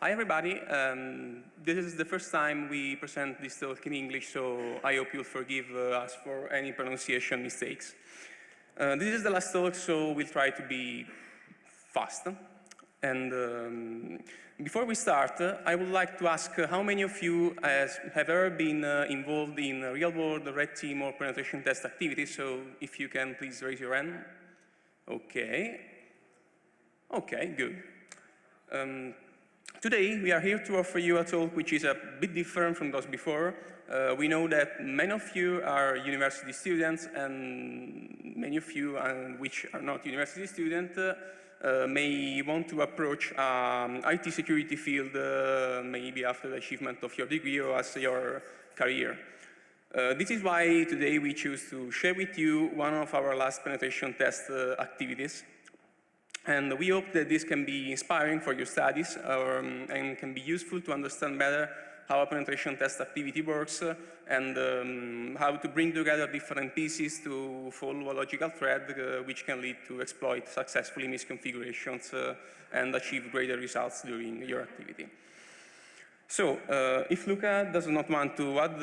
Hi everybody, this is the first time we present this talk in English, so I hope you'll forgive us for any pronunciation mistakes. This is the last talk, so we'll try to be fast. And before we start, I would like to ask how many of you have ever been involved in real-world red team or penetration test activities, so if you can please raise your hand. Okay. Okay, good. Today, we are here to offer you a talk which is a bit different from those before. We know that many of you are university students, and many of you which are not university students may want to approach IT security field maybe after the achievement of your degree or as your career. This is why today we choose to share with you one of our last penetration test activities. And we hope that this can be inspiring for your studies and can be useful to understand better how a penetration test activity works and how to bring together different pieces to follow a logical thread which can lead to exploit successfully misconfigurations and achieve greater results during your activity. So, if Luca does not want to add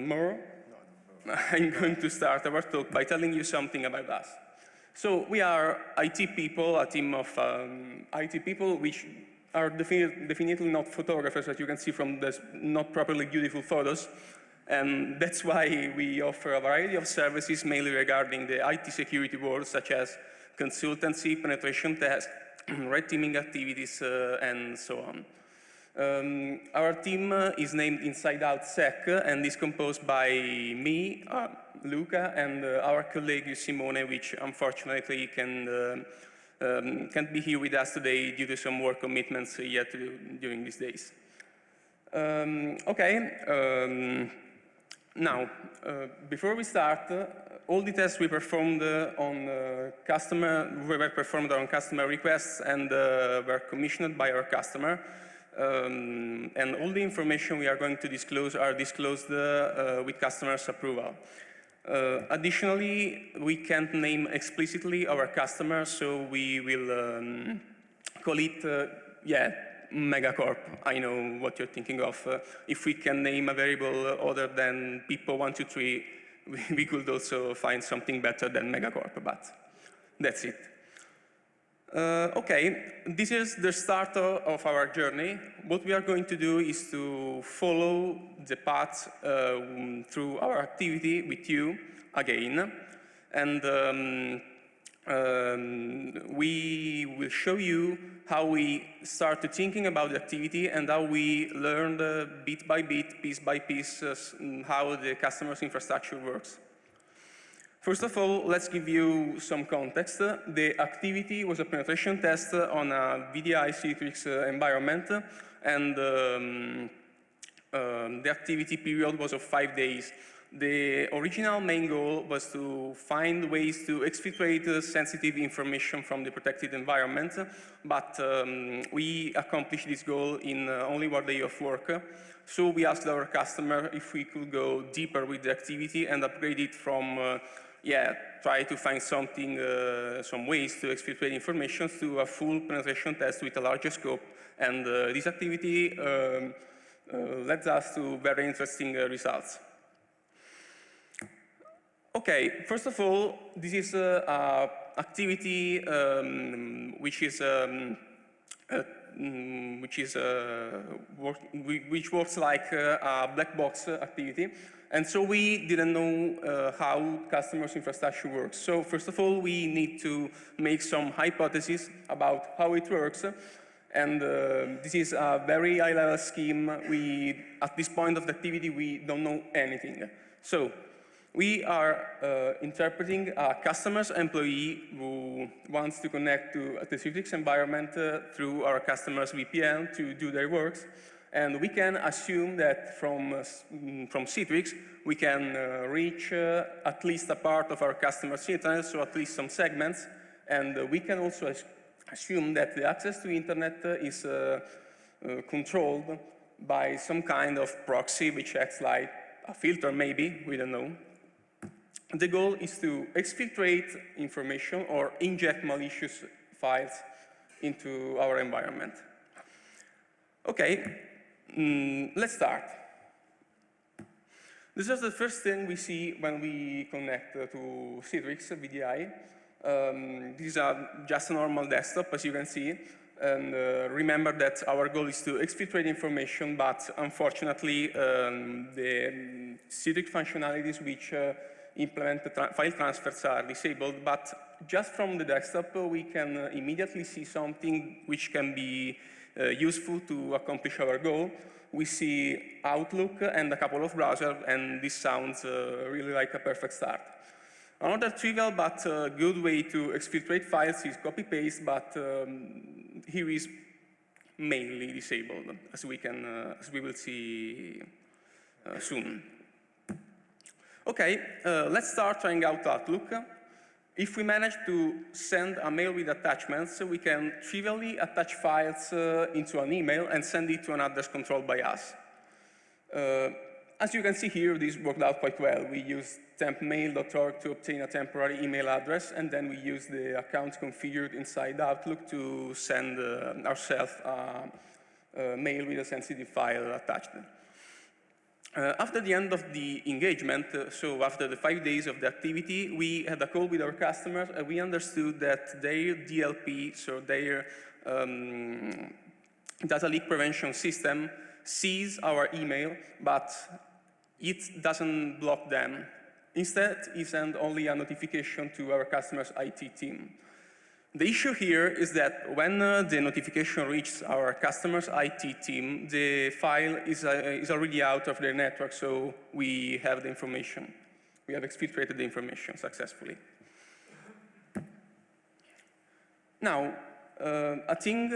more, I'm going to start our talk by telling you something about us. So we are IT people, a team of IT people which are definitely not photographers, as you can see from the not properly beautiful photos. And that's why we offer a variety of services, mainly regarding the IT security world, such as consultancy, penetration tests, red teaming activities, and so on. Our team is named Inside Out Sec and is composed by me, Luca, and our colleague Simone, which unfortunately can't be here with us today due to some work commitments he had to do during these days. Now, before we start, all the tests we performed on customer requests and were commissioned by our customer. And all the information we are going to disclose are disclosed with customers' approval. Additionally, we can't name explicitly our customer, so we will call it, megacorp. I know what you're thinking of. If we can name a variable other than people123, we could also find something better than megacorp, but that's it. Okay, this is the start of our journey. What we are going to do is to follow the path through our activity with you again. And we will show you how we started thinking about the activity and how we learned bit by bit, piece by piece, how the customer's infrastructure works. First of all, let's give you some context. The activity was a penetration test on a VDI Citrix environment, and the activity period was of 5 days. The original main goal was to find ways to exfiltrate sensitive information from the protected environment, but we accomplished this goal in only 1 day of work. So we asked our customer if we could go deeper with the activity and upgrade it from try to find something, some ways to exfiltrate information to a full penetration test with a larger scope. And this activity led us to very interesting results. Okay, first of all, this is an activity which works like a black box activity. And so we didn't know how customers' infrastructure works. So first of all, we need to make some hypotheses about how it works. And this is a very high-level scheme. At this point of the activity, we don't know anything. So we are interpreting a customer's employee who wants to connect to the Citrix environment through our customer's VPN to do their works. And we can assume that from Citrix, we can reach at least a part of our customer's internet, so at least some segments. And we can also assume that the access to internet is controlled by some kind of proxy, which acts like a filter, maybe, we don't know. The goal is to exfiltrate information or inject malicious files into our environment. Okay, let's start. This is the first thing we see when we connect to Citrix VDI. These are just a normal desktop, as you can see. And remember that our goal is to exfiltrate information, but unfortunately, the Citrix functionalities which implement the file transfers are disabled. But just from the desktop, we can immediately see something which can be useful to accomplish our goal. We see Outlook and a couple of browsers, and this sounds really like a perfect start. Another trivial but good way to exfiltrate files is copy-paste, but here is mainly disabled, as we will see soon. Okay, let's start trying out Outlook. If we manage to send a mail with attachments, we can trivially attach files into an email and send it to an address controlled by us. As you can see here, this worked out quite well. We used tempmail.org to obtain a temporary email address, and then we used the accounts configured inside Outlook to send ourselves a mail with a sensitive file attached. After the end of the engagement, so after the 5 days of the activity, we had a call with our customers, and we understood that their DLP, so their data leak prevention system, sees our email, but it doesn't block them. Instead, it sends only a notification to our customer's IT team. The issue here is that when the notification reaches our customer's IT team, the file is already out of their network, so we have the information. We have exfiltrated the information successfully. Now, I think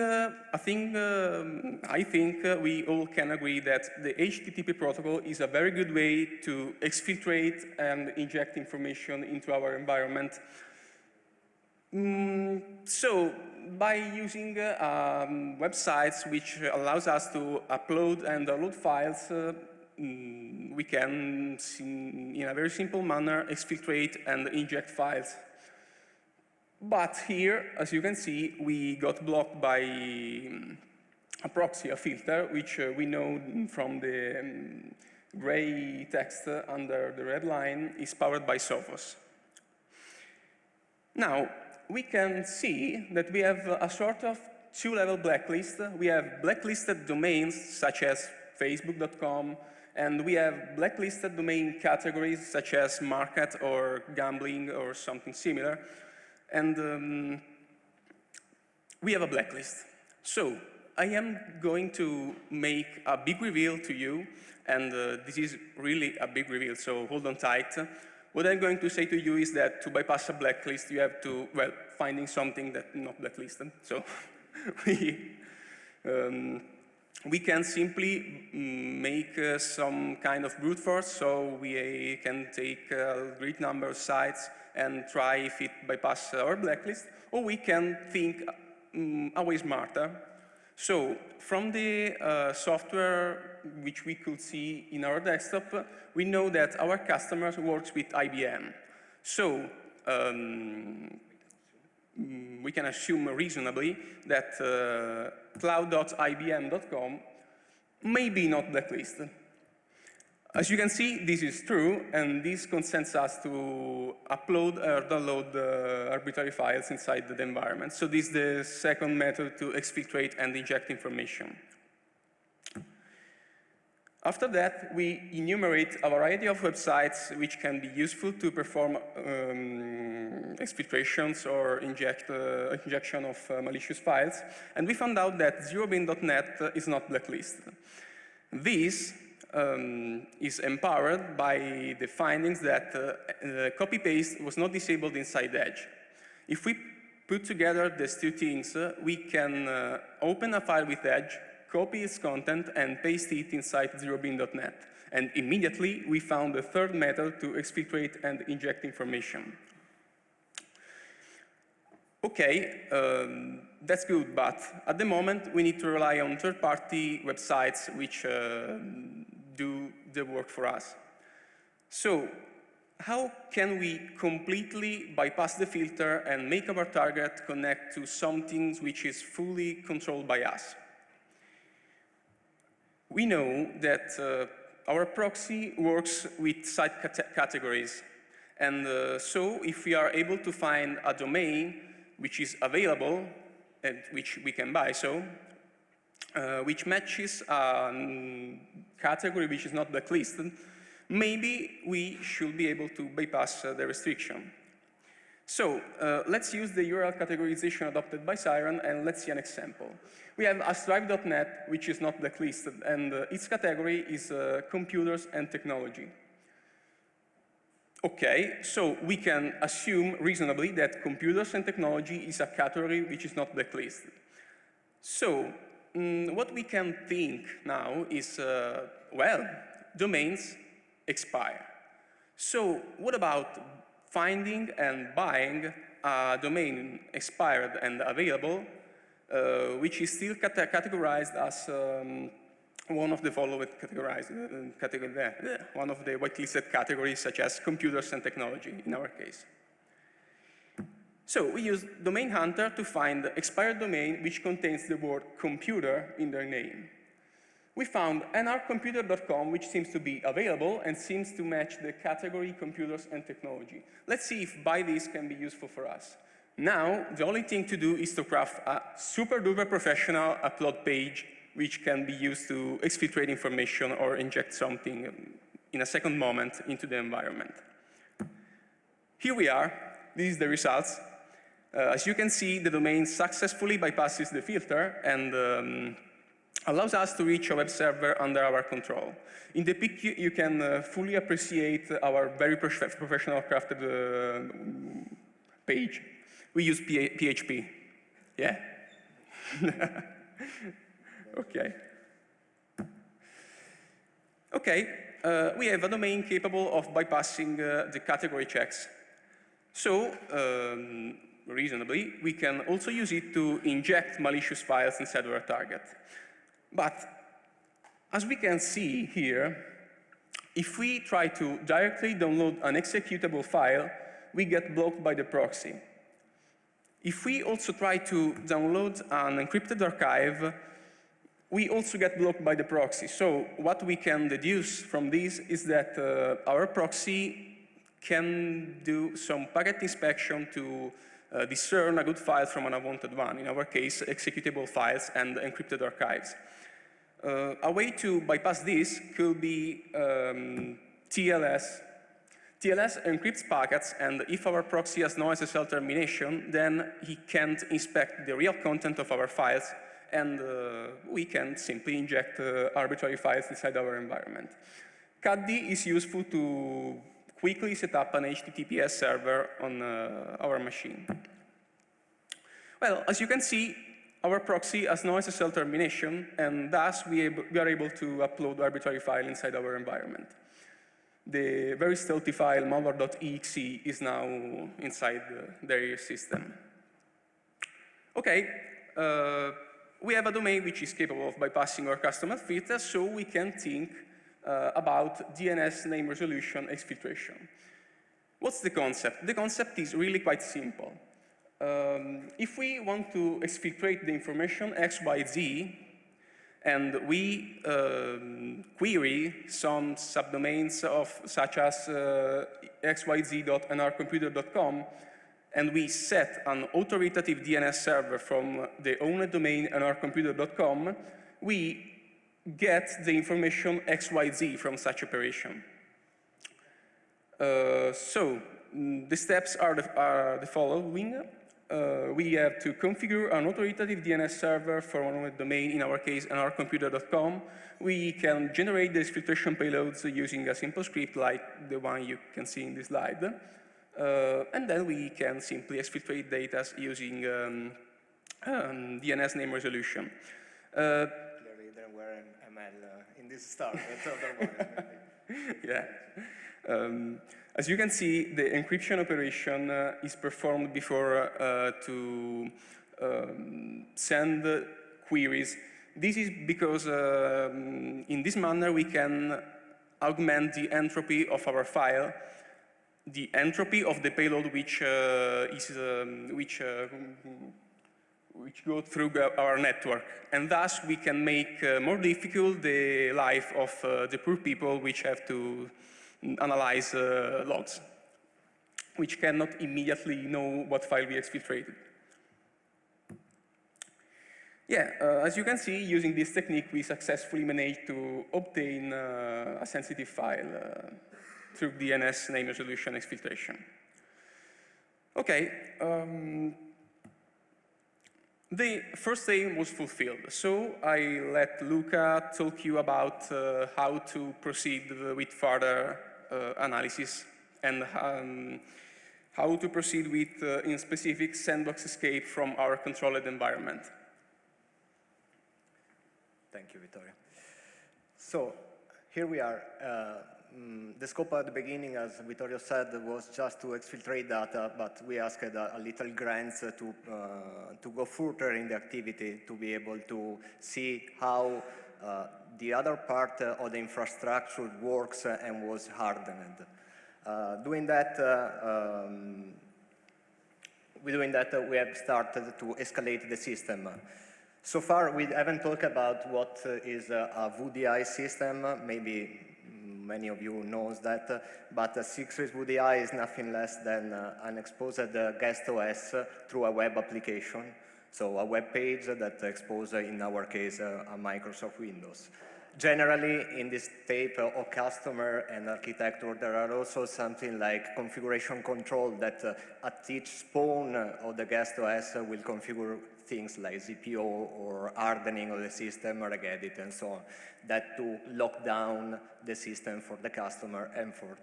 we all can agree that the HTTP protocol is a very good way to exfiltrate and inject information into our environment. So, by using websites which allows us to upload and download files, we can, in a very simple manner, exfiltrate and inject files. But here, as you can see, we got blocked by a proxy, a filter, which we know from the gray text under the red line is powered by Sophos. Now, we can see that we have a sort of two-level blacklist. We have blacklisted domains, such as facebook.com, and we have blacklisted domain categories, such as market or gambling or something similar. And we have a blacklist. So I am going to make a big reveal to you, and this is really a big reveal, so hold on tight. What I'm going to say to you is that to bypass a blacklist, you have to, well, finding something that's not blacklisted. So we can simply make some kind of brute force, so we can take a great number of sites and try if it bypasses our blacklist, or we can think a way smarter. So from the software which we could see in our desktop, we know that our customers works with IBM. So we can assume reasonably that cloud.ibm.com may be not blacklisted. As you can see, this is true, and this consents us to upload or download arbitrary files inside the environment. So this is the second method to exfiltrate and inject information. After that, we enumerate a variety of websites which can be useful to perform exfiltrations or injection of malicious files. And we found out that zerobin.net is not blacklisted. This is empowered by the findings that copy-paste was not disabled inside Edge. If we put together these two things, we can open a file with Edge, copy its content, and paste it inside zerobin.net. And immediately, we found a third method to exfiltrate and inject information. Okay, that's good, but at the moment, we need to rely on third-party websites which do the work for us. So, how can we completely bypass the filter and make our target connect to something which is fully controlled by us? we know that our proxy works with site categories. And so if we are able to find a domain which is available and which we can buy, which matches a category which is not blacklisted, maybe we should be able to bypass the restriction. So let's use the URL categorization adopted by Siren, and let's see an example. We have a stripe.net, which is not blacklisted, and its category is computers and technology. Okay, so we can assume reasonably that computers and technology is a category which is not blacklisted. So what we can think now is, well, domains expire. So what about finding and buying a domain expired and available, which is still categorized as one of the following one of the whitelisted categories, such as computers and technology, in our case. So we use Domain Hunter to find the expired domain which contains the word computer in their name. We found nrcomputer.com, which seems to be available and seems to match the category computers and technology. Let's see if buy this can be useful for us. Now, the only thing to do is to craft a super duper professional upload page which can be used to exfiltrate information or inject something in a second moment into the environment. Here we are. This is the results. As you can see, the domain successfully bypasses the filter and allows us to reach a web server under our control. In the pic, you can fully appreciate our very professional crafted page. We use PHP. Yeah? Okay. Okay, we have a domain capable of bypassing the category checks. So, reasonably, we can also use it to inject malicious files inside our target. But, as we can see here, if we try to directly download an executable file, we get blocked by the proxy. If we also try to download an encrypted archive, we also get blocked by the proxy. So what we can deduce from this is that our proxy can do some packet inspection to discern a good file from an unwanted one, in our case, executable files and encrypted archives. A way to bypass this could be TLS. TLS encrypts packets, and if our proxy has no SSL termination, then he can't inspect the real content of our files, and we can simply inject arbitrary files inside our environment. CADD is useful to quickly set up an HTTPS server on our machine. Well, as you can see, our proxy has no SSL termination, and thus we are able to upload arbitrary file inside our environment. The very stealthy file malware.exe is now inside their system. Okay, we have a domain which is capable of bypassing our custom filters, so we can think about DNS name resolution exfiltration. What's the concept? The concept is really quite simple. If we want to exfiltrate the information XYZ, and we query some subdomains such as xyz.nrcomputer.com, and we set an authoritative DNS server from the owned domain nrcomputer.com, we get the information XYZ from such operation. So the steps are the following. We have to configure an authoritative DNS server for one domain, in our case, nrcomputer.com. We can generate the exfiltration payloads using a simple script like the one you can see in this slide. And then we can simply exfiltrate data using DNS name resolution. Clearly there were ML in this start, but otherwise. Yeah. As you can see, the encryption operation is performed before to send queries. This is because in this manner we can augment the entropy of our file, the entropy of the payload which which go through our network. And thus, we can make more difficult the life of the poor people which have to analyze logs, which cannot immediately know what file we exfiltrated. Yeah, as you can see, using this technique, we successfully managed to obtain a sensitive file through DNS name resolution exfiltration. Okay, the first aim was fulfilled, so I let Luca talk you about how to proceed with further analysis and how to proceed with, in specific, Sandbox escape from our controlled environment. Thank you, Vittorio. So here we are. The scope at the beginning, as Vittorio said, was just to exfiltrate data, but we asked a little grants to go further in the activity to be able to see how the other part of the infrastructure works and was hardened. Doing that, we have started to escalate the system. So far, we haven't talked about what is a VDI system. Maybe many of you knows that, but Citrix VDI is nothing less than an exposed guest OS through a web application. So a web page that exposes, in our case, a Microsoft Windows. Generally, in this type of customer and architecture, there are also something like configuration control that at each spawn of the guest OS will configure things like ZPO or hardening of the system, regedit, and so on, that to lock down the system for the customer and for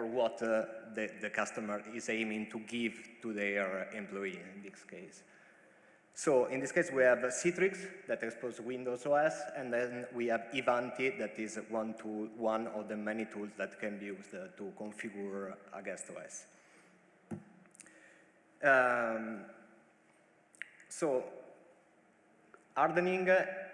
what the customer is aiming to give to their employee in this case. So in this case, we have Citrix that exposes Windows OS, and then we have Ivanti that is one of the many tools that can be used to configure a guest OS. So hardening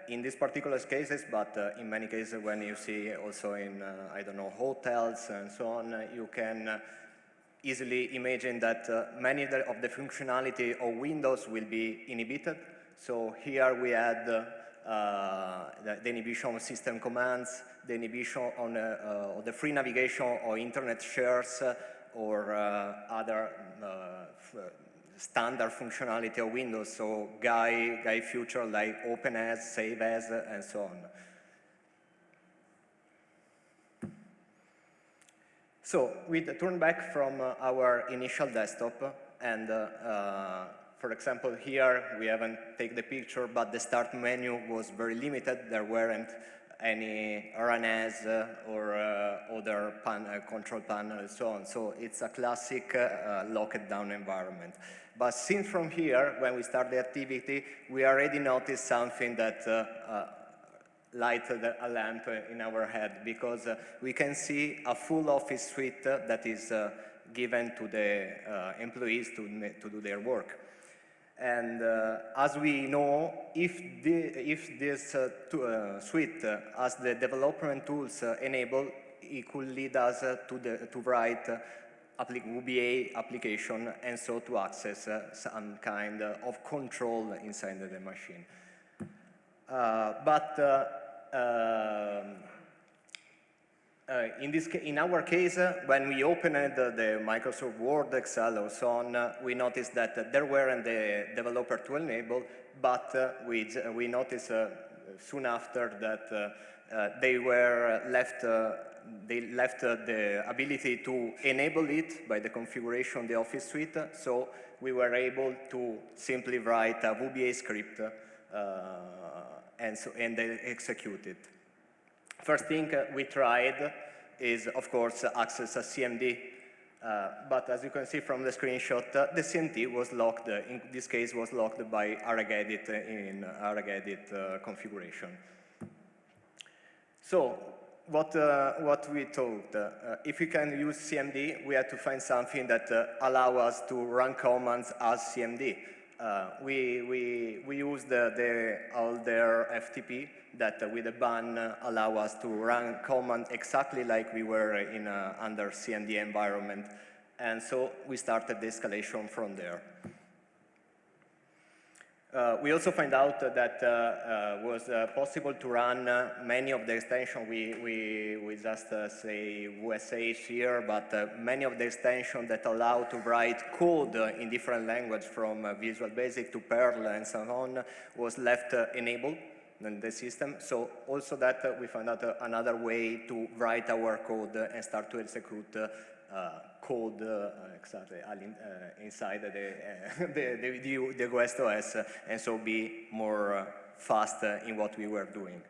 in these particular cases, but in many cases when you see also in, I don't know, hotels and so on, you can easily imagine that many of the functionality of Windows will be inhibited. So here we had the inhibition of system commands, the inhibition on of the free navigation or internet shares or other standard functionality of Windows, so GUI feature like open as, save as, and so on. So we turn back from our initial desktop, and for example, here we haven't taken the picture, but the start menu was very limited. There weren't any run as or other control panel and so on. So it's a classic locked down environment. But since from here, when we start the activity, we already noticed something that lighted a lamp in our head, because we can see a full office suite that is given to the employees to do their work. And as we know, if this suite has the development tools enabled, it could lead us to write VBA application, and so to access some kind of control inside the machine. In our case, when we opened the Microsoft Word, Excel, or so on, we noticed that there weren't the developer tool enabled, but we noticed soon after that they left the ability to enable it by the configuration of the Office suite, so we were able to simply write a VBA script and then execute it. First thing we tried is, of course, access a CMD, but as you can see from the screenshot, the CMD was locked, in this case was locked by regedit in regedit configuration. So what we thought, if we can use CMD, we had to find something that allow us to run commands as CMD. We used the older FTP that with a ban allow us to run command exactly like we were in under CMD environment. And so we started the escalation from there. We also find out that was possible to run many of the extensions. We just say USH here, but many of the extensions that allow to write code in different languages from Visual Basic to Perl and so on was left enabled in the system. So also that we found out another way to write our code and start to execute code exactly inside the West OS, and so be more fast in what we were doing.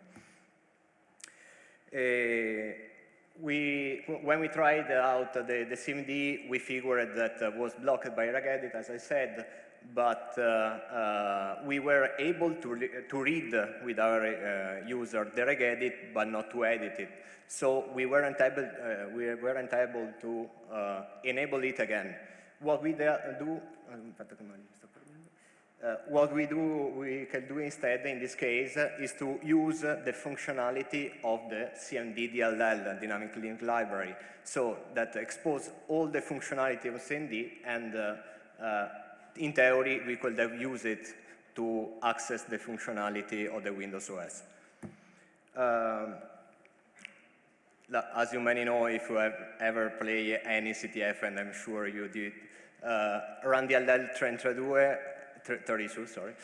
When we tried out the CMD, we figured that was blocked by regedit, as I said, but we were able to read with our user the regedit, but not to edit it. So we weren't able to enable it again. What we can do instead in this case is to use the functionality of the CMD DLL, Dynamic Link Library, so that expose all the functionality of CMD, and in theory we could have used it to access the functionality of the Windows OS. As you may know, if you have ever played any CTF, and I'm sure you did, run DLL 32, sorry,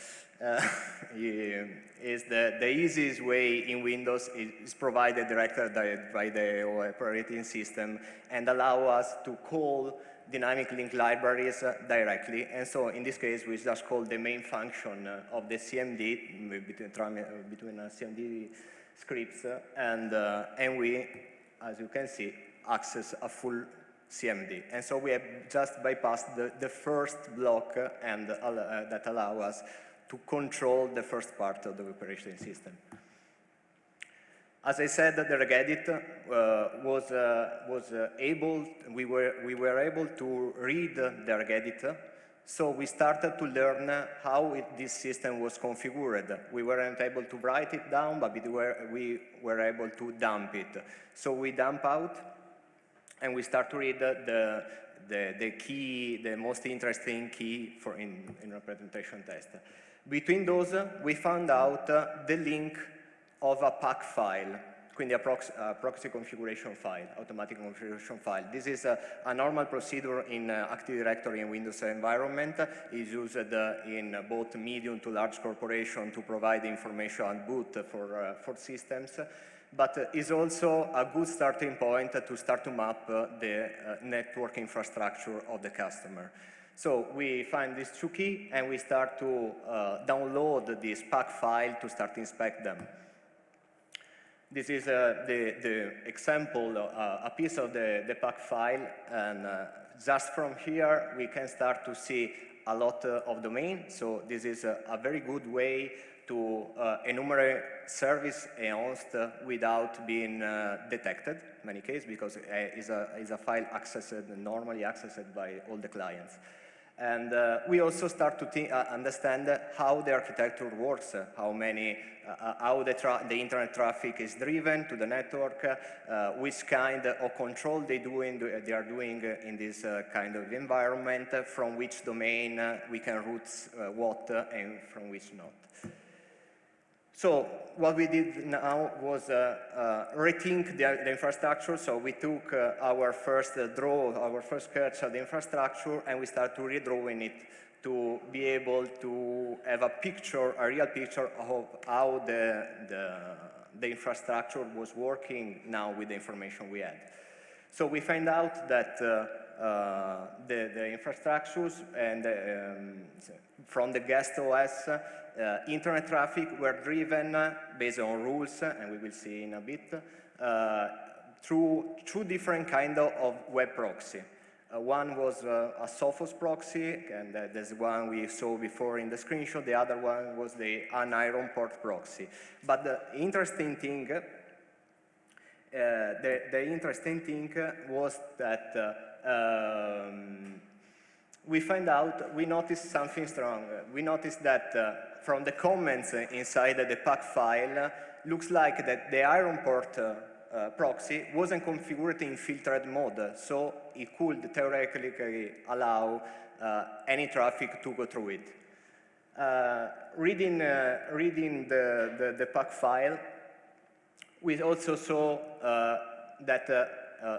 is the easiest way in Windows. Is provided directly by the operating system and allow us to call dynamic link libraries directly. And so in this case, we just call the main function of the CMD between CMD scripts, and we, as you can see, access a full CMD. And so we have just bypassed the first block and that allow us to control the first part of the operating system. As I said, the regedit we were able to read the regedit, so we started to learn how this system was configured. We weren't able to write it down, but we were able to dump it. So we dump out, and we start to read the key, the most interesting key in representation test. Between those, we found out the link of a pack file, quindi a proxy configuration file, automatic configuration file. This is a normal procedure in Active Directory and Windows environment. It's used in both medium to large corporations to provide information on boot for systems, but is also a good starting point to start to map the network infrastructure of the customer. So we find these two keys, and we start to download this pack file to start to inspect them. This is the example, a piece of the pack file, and just from here we can start to see a lot of domain. So this is a very good way to enumerate service and host without being detected in many cases, because it is a file normally accessed by all the clients. And we also start to understand how the architecture works, how the internet traffic is driven to the network, which kind of control they are doing in this kind of environment, from which domain we can route what and from which not. So what we did now was rethink the infrastructure. So we took our first sketch of the infrastructure, and we started to redrawing it to be able to have a real picture of how the infrastructure was working now with the information we had. So we find out that the infrastructures and from the guest OS, internet traffic were driven based on rules, and we will see in a bit, through two different kinds of web proxy. One was a Sophos proxy, and that's the one we saw before in the screenshot. The other one was the Iron Port proxy. But the interesting thing, was that we noticed something strong. We noticed that from the comments inside the pack file, looks like that the Iron Port proxy wasn't configured in filtered mode, so it could theoretically allow any traffic to go through it. Reading the pack file, we also saw that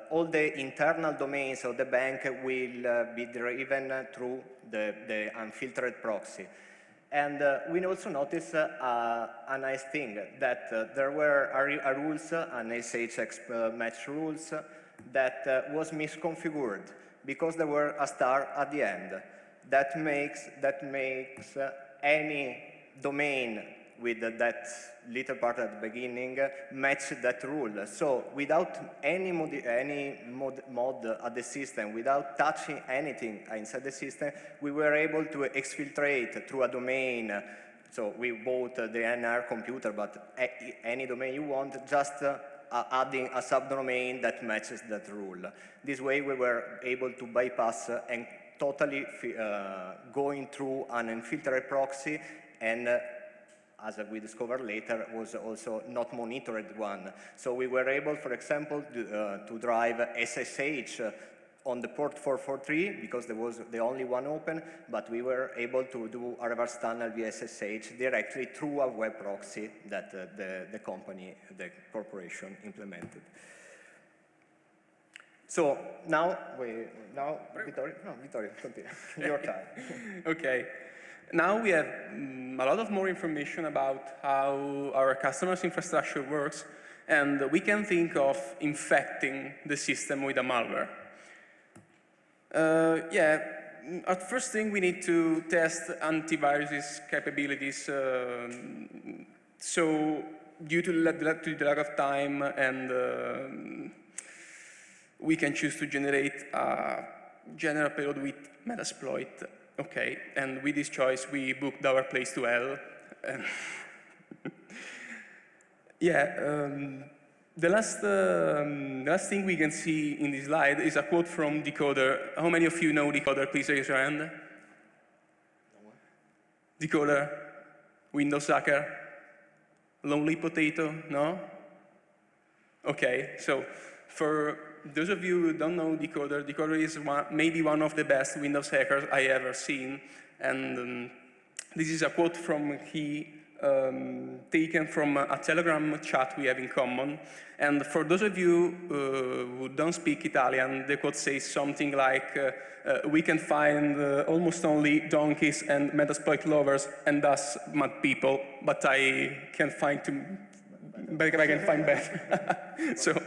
all the internal domains of the bank will be driven through the unfiltered proxy. And we also noticed a nice thing, that there were rules, an SH match rules, that was misconfigured because there were a star at the end. That makes any domain with that little part at the beginning match that rule. So without any mod at the system, without touching anything inside the system, we were able to exfiltrate through a domain. So we bought the NR computer, but any domain you want, just adding a subdomain that matches that rule. This way we were able to bypass and totally going through an unfiltered proxy, and as we discovered later, was also not monitored one. So we were able, for example, to drive SSH on the port 443 because there was the only one open, but we were able to do a reverse tunnel via SSH directly through a web proxy that the company, the corporation implemented. So now, Vittorio, continue. Your time. Okay. Now we have a lot of more information about how our customers' infrastructure works, and we can think of infecting the system with a malware. At first thing we need to test antivirus capabilities. So due to the lack of time, and we can choose to generate a general payload with Metasploit. Okay, and with this choice, we booked our place to hell. The last thing we can see in this slide is a quote from Decoder. How many of you know Decoder? Please raise your hand. Decoder, Windows hacker, Lonely Potato, no? Okay, so for those of you who don't know Decoder, Decoder is maybe one of the best Windows hackers I ever seen. And this is a quote from taken from a Telegram chat we have in common. And for those of you who don't speak Italian, the quote says something like, we can find almost only donkeys and Metasploit lovers and thus mad people, but I can find better. So,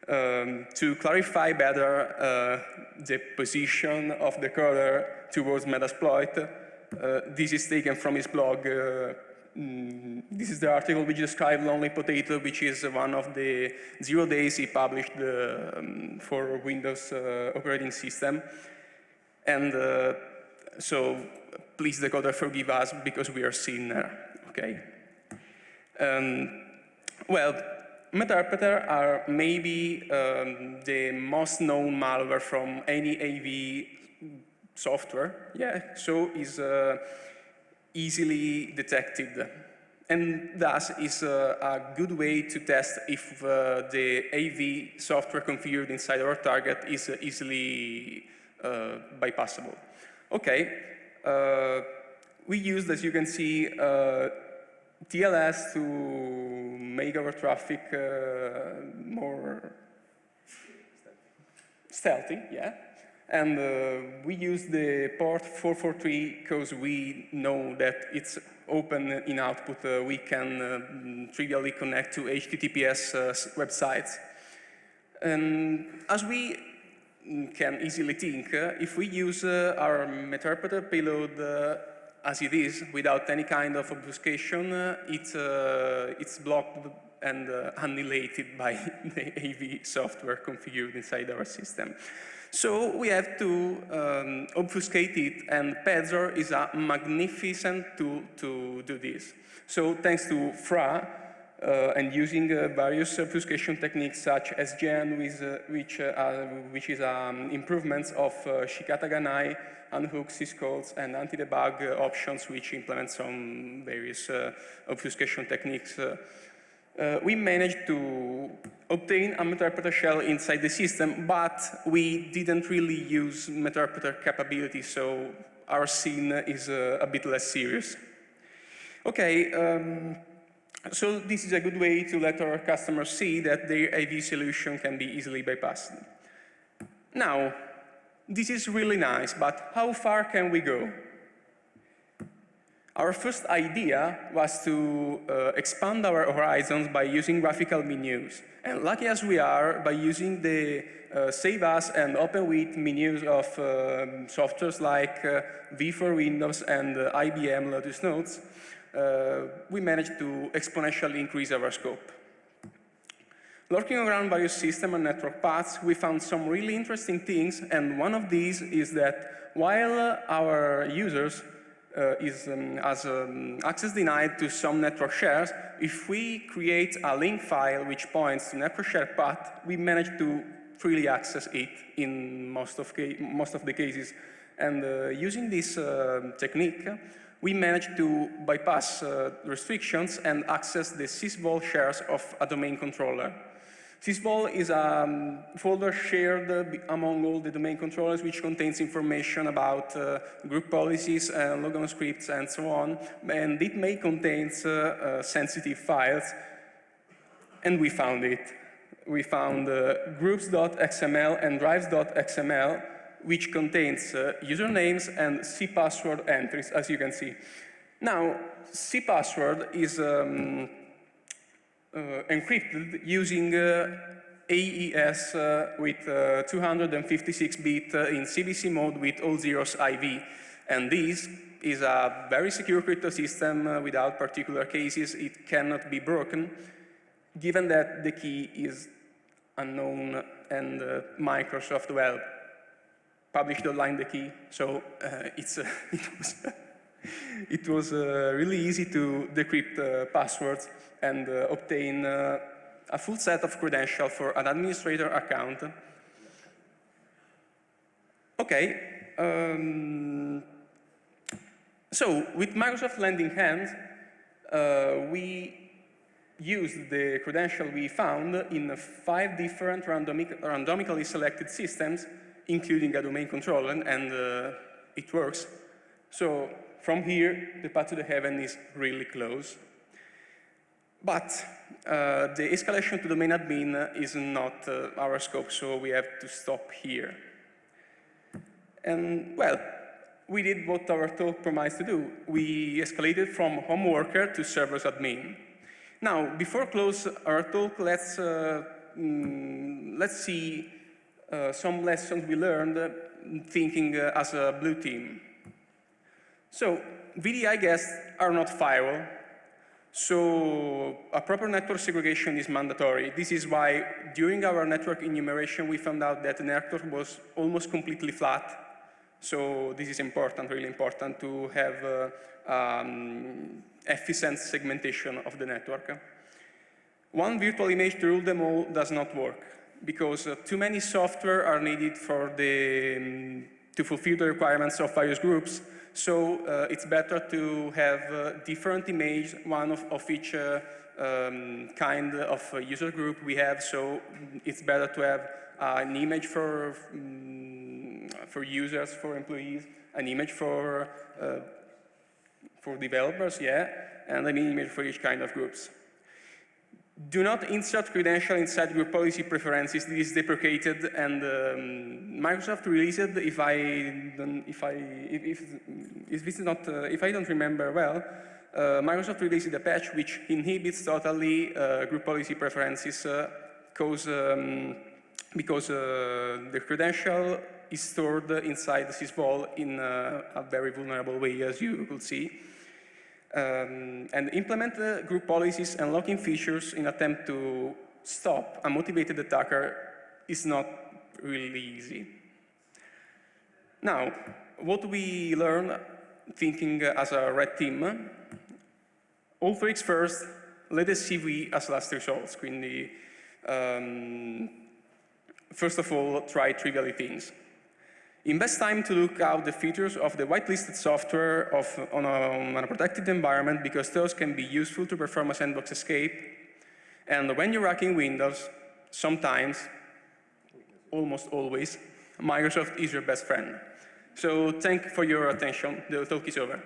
to clarify better the position of the coder towards Metasploit, this is taken from his blog. This is the article which describes Lonely Potato, which is one of the 0 days he published for Windows operating system. And so please, the coder, forgive us because we are sinner, okay? Well, Meterpreter are maybe the most known malware from any AV software. So is easily detected, and thus is a good way to test if the AV software configured inside our target is easily bypassable. Okay, we used, as you can see, TLS to make our traffic more stealthy, and we use the port 443 because we know that it's open in output. We can trivially connect to HTTPS websites. And as we can easily think, if we use our Meterpreter payload as it is, without any kind of obfuscation, it's blocked and annihilated by the AV software configured inside our system. So we have to obfuscate it, and Pedzor is a magnificent tool to do this. So thanks to FRA, and using various obfuscation techniques such as Gen, which is improvements of Shikata-Ganai, unhook syscalls, and anti-debug options, which implement some various obfuscation techniques. We managed to obtain a Meterpreter shell inside the system, but we didn't really use Meterpreter capability, so our scene is a bit less serious. Okay, so this is a good way to let our customers see that their AV solution can be easily bypassed. Now, this is really nice, but how far can we go? Our first idea was to expand our horizons by using graphical menus. And lucky as we are, by using the Save As and Open With menus of softwares like V for Windows and IBM Lotus Notes, we managed to exponentially increase our scope. Looking around various system and network paths, we found some really interesting things, and one of these is that while our users has access denied to some network shares, if we create a link file which points to network share path, we manage to freely access it in most of the cases. And using this technique, we managed to bypass restrictions and access the sysvol shares of a domain controller. Sysvol is a folder shared among all the domain controllers which contains information about group policies, logon scripts, and so on. And it may contain sensitive files, and we found it. We found groups.xml and drives.xml, which contains usernames and cpassword entries, as you can see. Now, cpassword is encrypted using AES with 256-bit in CBC mode with all zeros IV. And this is a very secure crypto system without particular cases. It cannot be broken, given that the key is unknown and Microsoft, well, published online the key. So it was really easy to decrypt passwords and obtain a full set of credentials for an administrator account. Okay, so with Microsoft Land in hand, we used the credential we found in 5 different randomically selected systems, including a domain controller, and it works. So from here, the path to the heaven is really close. But the escalation to domain admin is not our scope, so we have to stop here. And, well, we did what our talk promised to do. We escalated from home worker to servers admin. Now, before close our talk, let's see some lessons we learned thinking as a blue team. So, VDI guests are not firewall. So a proper network segregation is mandatory. This is why during our network enumeration, we found out that the network was almost completely flat. So this is important, really important, to have efficient segmentation of the network. One virtual image to rule them all does not work, because too many software are needed for to fulfill the requirements of various groups. So it's better to have different images, one of each kind of user group we have. So it's better to have an image for users, for employees, an image for developers, yeah, and an image for each kind of groups. Do not insert credential inside group policy preferences. This is deprecated, and Microsoft released it. If I don't remember well, Microsoft released a patch which inhibits totally group policy preferences, because the credential is stored inside the sysvol in a very vulnerable way, as you will see. And implement the group policies and locking features in attempt to stop a motivated attacker is not really easy. Now, what we learn thinking as a red team, all tricks first, let the CV as last result. Quindi, first of all, try trivial things. Invest time to look out the features of the whitelisted software on a protected environment, because those can be useful to perform a sandbox escape. And when you're hacking Windows, sometimes, almost always, Microsoft is your best friend. So thank you for your attention. The talk is over.